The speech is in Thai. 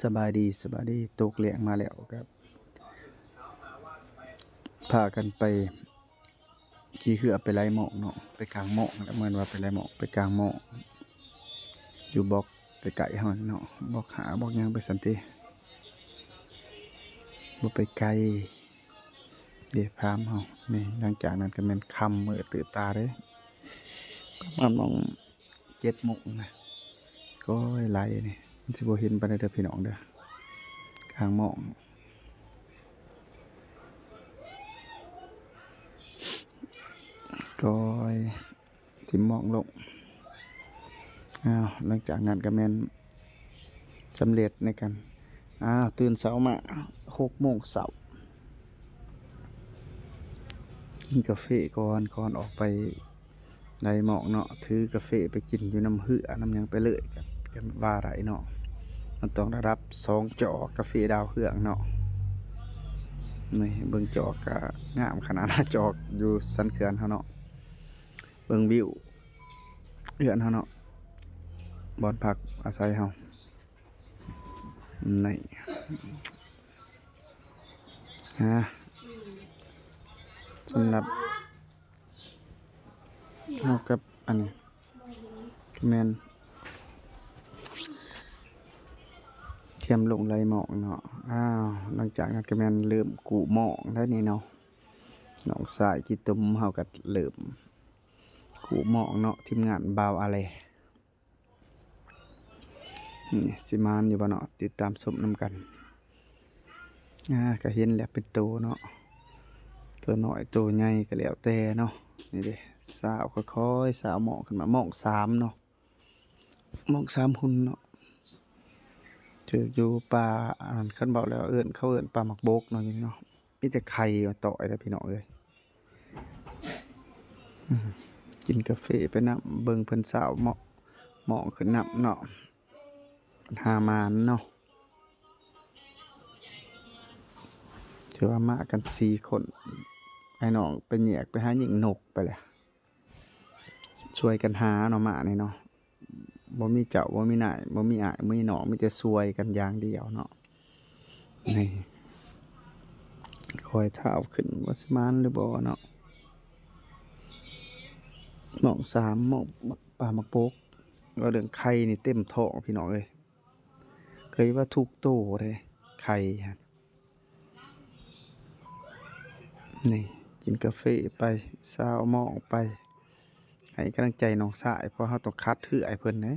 สบายดีตกแลงมาแล้วครับพากันไปขี่เรือไปไล่หมอกเนาะไปกลางหมอกแล้วเหมือนว่าไปไล่หมอกไปกลางหมอกอยู่บอกไกลๆเฮาเนาะบอกหาบอกหยังไปสันติบ่ไปไกลเดี๋ยวพามเฮานี่หลังจากนั้นก็แม่นค่ำมื้อตื่นตาเด้ประมาณมอง7:00นนะก็ไล่นี่มันสิบ่เห็นปานใดเด้อพี่น้องเด้อกลางหมอกก็สิมองลงหลังจากนั้นก็แม่นสำเร็จในการตื่นเช้ามา6:00นเช้ากินกาแฟก่อนออกไปไล่หมอกเนาะถือกาแฟไปกินอยู่น้ำเหือน้ำหยังไปเลยกันว่าได้เนาะมันต้องได้รับ2จอกกาแฟดาวเฮืองเนาะนี่เบิ่งจอกก็งามขนาดจอกอยู่สันเขื่อนเฮาเนาะเบิ่งวิวเฮือนเฮาเนาะบ่อนพักอาศัยเฮานี่สำหรับเฮากับอันนี้แม่นเทียมลงไล่หมอกเนาะหลังจากนั้นก็แม่นเริ่มกุหมอกแล้วนี่เนาะน้องสายกี่ตุ่มเฮาก็เริ่มกุหมอกเนาะทีมงานบ่าวอะไรนี่สิมานอยู่บ่เนาะติดตามชมนำกันก็เห็นแล้วเป็นโตเนาะตัวน้อยตัวใหญ่ก็แล้วแต่เนาะนี่เด้สาวค่อยๆสาวหมอกขึ้นมาหมอก3เนาะหมอก3หุ่นเนาะถืออยู่ป่าอันนั้นคันเว้าแล้วเขาเอิ้นป่าหมักบกเนาะอยู่นี่เนาะมีแต่ไข่มาต่อยเด้อพี่น้องเอ้ยกินกาแฟไปนำเบิ่งเพิ่นสาวหมอกขึ้นนำเนาะหามานเนาะถือว่ามากัน4คนไอ้น้องไปแยกไปหาหญิงนกไปแหละช่วยกันหาเนาะหมานี่เนาะบ่มีเจ้าบ่มีนายบ่มีอ้ายบ่มีน้องมีแต่ช่วยกันอย่างเดียวเนาะนี่คอยเท้าขึ้นว่าสิมานหรือบ่เนาะหมอง3หมองป่ามักโปกว่าเรื่องไข่นี่เต็มท้องพี่น้องเอ้ยเคยว่าทุกโตเลยไข่หั่นนี่กินกาแฟไปซาวหม้อไปให้กำลังใจน้องสายเพราะเฮาต้องคัดถือไอ้เพิ่นเด้